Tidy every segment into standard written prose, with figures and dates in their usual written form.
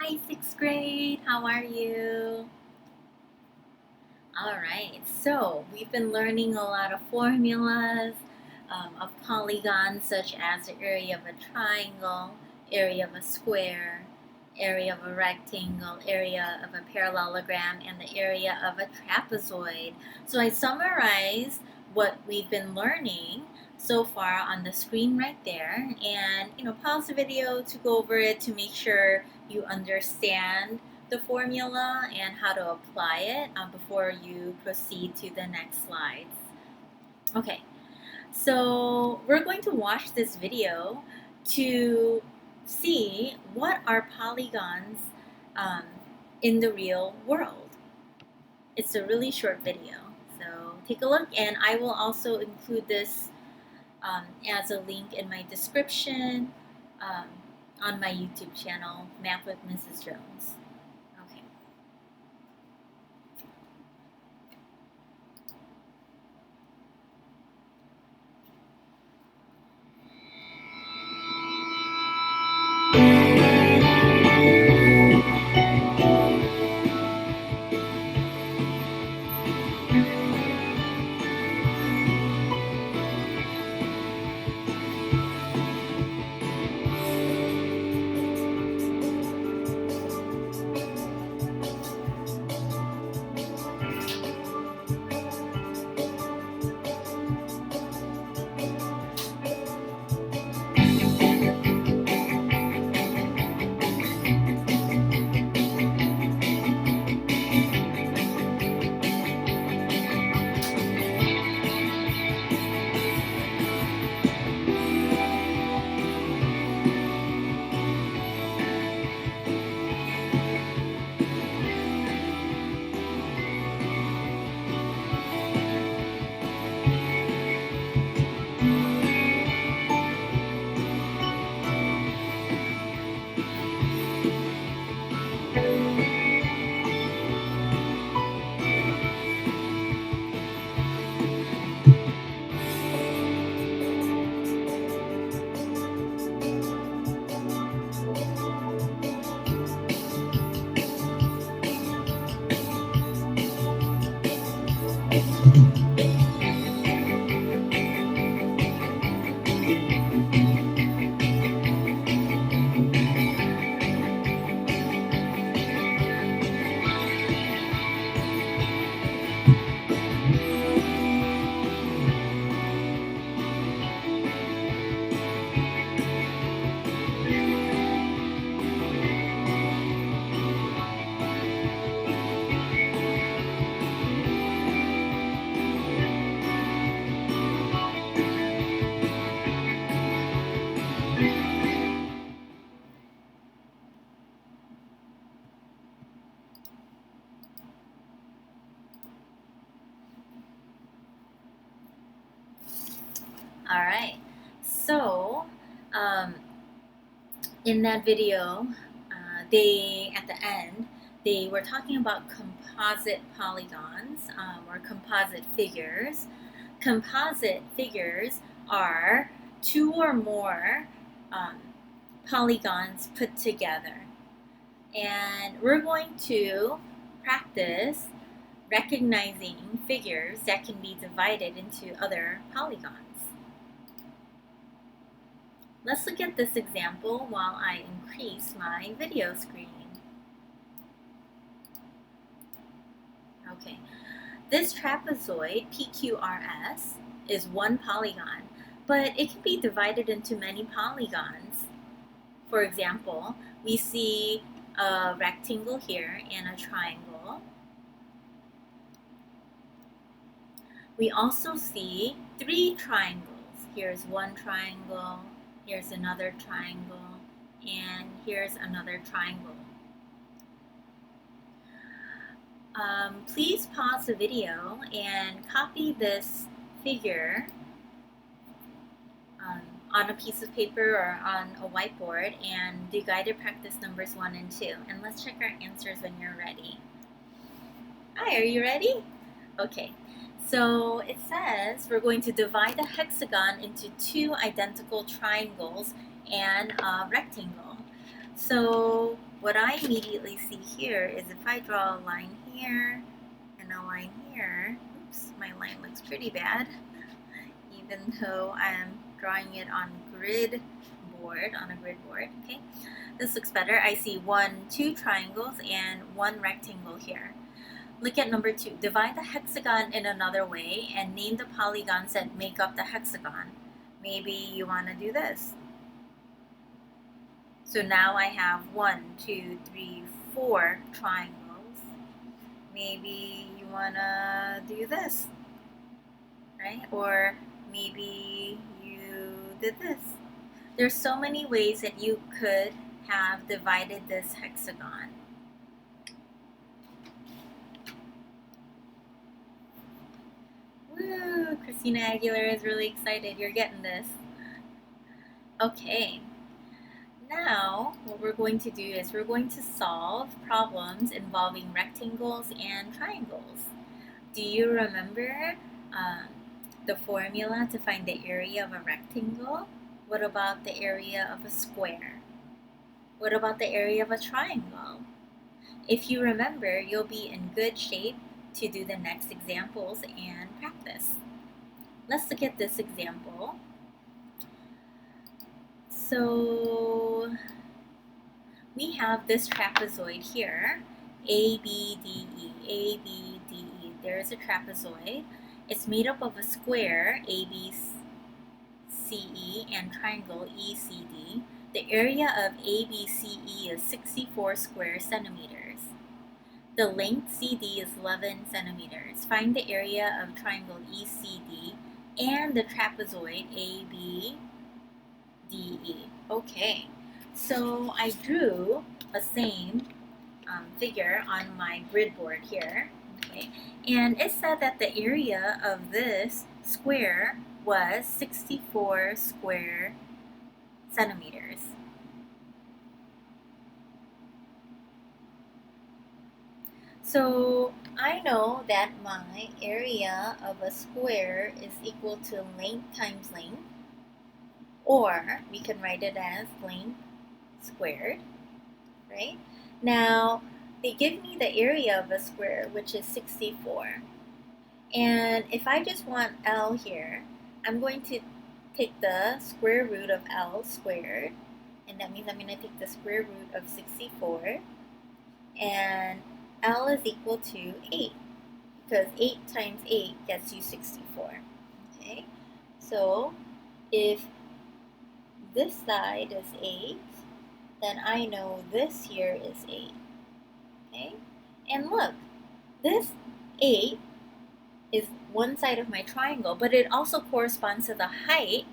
Hi, 6th grade. How are you? All right. So we've been learning a lot of formulas of polygons, such as the area of a triangle, area of a square, area of a rectangle, area of a parallelogram, and the area of a trapezoid. So I summarized what we've been learning so far on the screen right there, and pause the video to go over it to make sure you understand the formula and how to apply it before you proceed to the next slides. Okay, so we're going to watch this video to see what are polygons um, in the real world. It's a really short video, so take a look, and I will also include this as a link in my description on my YouTube channel, Math with Mrs. Jones. Okay. All right. So, in that video, they at the end they were talking about composite polygons or composite figures. Composite figures are two or more um, polygons put together, and we're going to practice recognizing figures that can be divided into other polygons. Let's look at this example while I increase my video screen. Okay, this trapezoid, PQRS, is one polygon, but it can be divided into many polygons. For example, we see a rectangle here and a triangle. We also see three triangles. Here's one triangle, here's another triangle, and here's another triangle. Please pause the video and copy this figure on a piece of paper or on a whiteboard and do guided practice numbers 1 and 2. And let's check our answers when you're ready. Hi, are you ready? Okay. So it says we're going to divide the hexagon into two identical triangles and a rectangle. So what I immediately see here is if I draw a line here and a line here, oops, my line looks pretty bad, even though I'm drawing it on a grid board, okay? This looks better. I see 2 triangles and 1 rectangle here. Look at number 2. Divide the hexagon in another way and name the polygons that make up the hexagon. Maybe you want to do this. So now I have 1, 2, 3, 4 triangles. Maybe you want to do this, right? Or maybe you did this. There's so many ways that you could have divided this hexagon. Woo! Christina Aguilera is really excited. You're getting this. Okay. Now, what we're going to do is we're going to solve problems involving rectangles and triangles. Do you remember the formula to find the area of a rectangle? What about the area of a square? What about the area of a triangle? If you remember, you'll be in good shape to do the next examples and practice. Let's look at this example. So we have this trapezoid here, ABDE, ABDE. There's a trapezoid. It's made up of a square, ABCE, and triangle, ECD. The area of ABCE is 64 square centimeters. The length CD is 11 centimeters. Find the area of triangle ECD and the trapezoid ABDE. Okay, so I drew a same figure on my grid board here. Okay, and it said that the area of this square was 64 square centimeters. So I know that my area of a square is equal to length times length, or we can write it as length squared, right? Now, they give me the area of a square, which is 64. And if I just want L here, I'm going to take the square root of L squared, and that means I'm going to take the square root of 64, and L is equal to 8, because 8 times 8 gets you 64, okay? So, if this side is 8, then I know this here is 8, okay? And look, this 8 is one side of my triangle, but it also corresponds to the height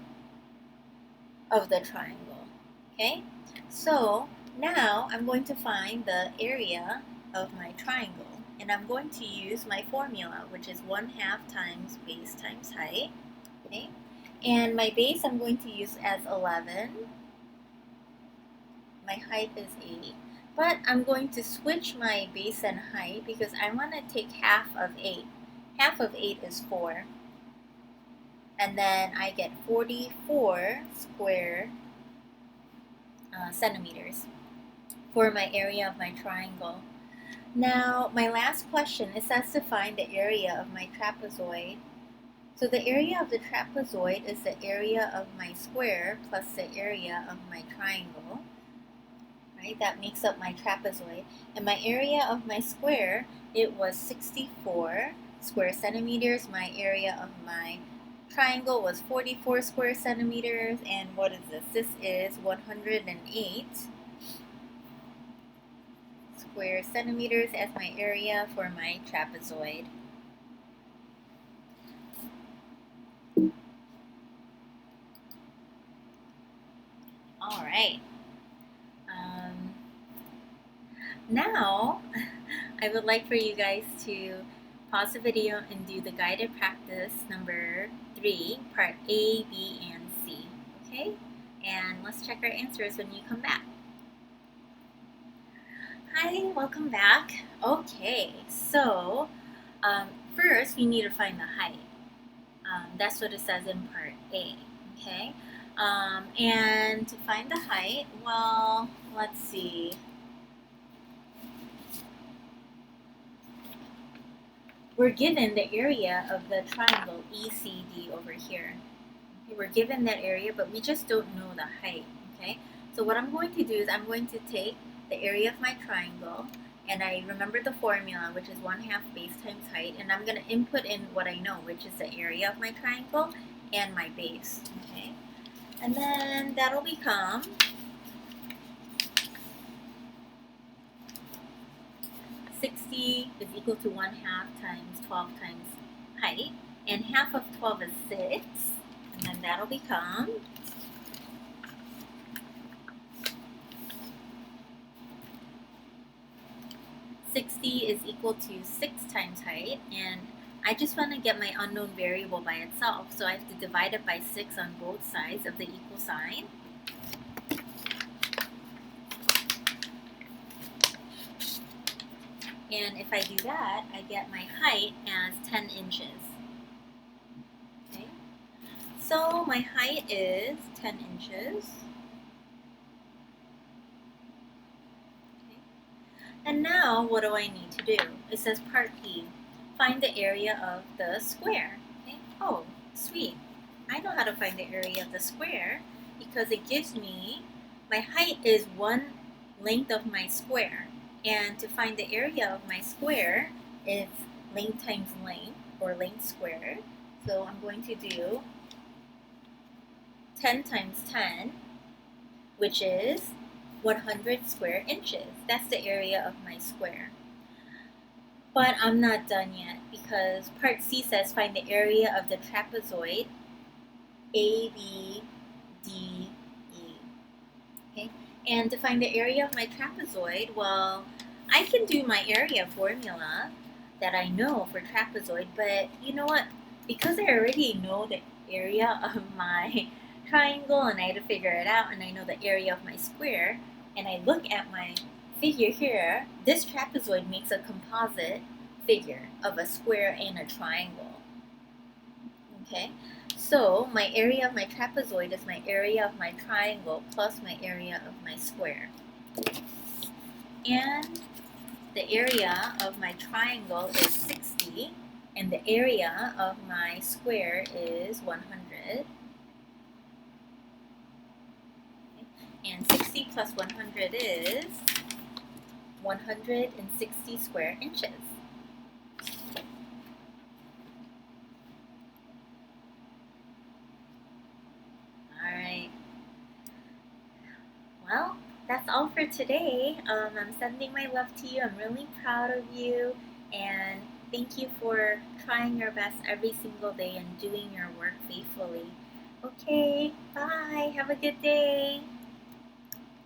of the triangle, okay? So now I'm going to find the area of my triangle, and I'm going to use my formula, which is 1/2 times base times height, okay? And my base I'm going to use as 11. My height is 8. But I'm going to switch my base and height because I want to take half of 8. Half of 8 is 4. And then I get 44 square centimeters for my area of my triangle. Now, my last question, it says to find the area of my trapezoid. So the area of the trapezoid is the area of my square plus the area of my triangle, right? That makes up my trapezoid. And my area of my square, it was 64 square centimeters. My area of my triangle was 44 square centimeters. And what is this? This is 108 square centimeters as my area for my trapezoid. All right. Now, I would like for you guys to pause the video and do the guided practice number 3, part A, B, and C. Okay? And let's check our answers when you come back. Hi, welcome back. Okay, so first we need to find the height. That's what it says in part A. Okay? And to find the height, well, let's see. we're given the area of the triangle ECD over here. Okay, we're given that area, but we just don't know the height. Okay, so what I'm going to do is I'm going to take the area of my triangle, and I remember the formula, which is 1/2 base times height, and I'm going to input in what I know, which is the area of my triangle and my base. Okay, and then that'll become 60 is equal to 1/2 times 12 times height, and half of 12 is 6, and then that'll become 60 is equal to 6 times height, and I just want to get my unknown variable by itself, so I have to divide it by 6 on both sides of the equal sign. And if I do that, I get my height as 10 inches. Okay, so my height is 10 inches. And now, what do I need to do? It says part B, find the area of the square. Okay? Oh, sweet. I know how to find the area of the square because it gives me, my height is 1 length of my square. And to find the area of my square, it's length times length, or length squared. So I'm going to do 10 times 10, which is 100 square inches. That's the area of my square. But I'm not done yet because part C says find the area of the trapezoid ABDE. Okay? And to find the area of my trapezoid, well, I can do my area formula that I know for trapezoid, but you know what? Because I already know the area of my triangle and I had to figure it out, and I know the area of my square, and I look at my figure here, this trapezoid makes a composite figure of a square and a triangle. Okay, so my area of my trapezoid is my area of my triangle plus my area of my square. And the area of my triangle is 60, and the area of my square is 100. And 60 plus 100 is 160 square inches. Alright. Well, that's all for today. I'm sending my love to you. I'm really proud of you. And thank you for trying your best every single day and doing your work faithfully. Okay, bye. Have a good day.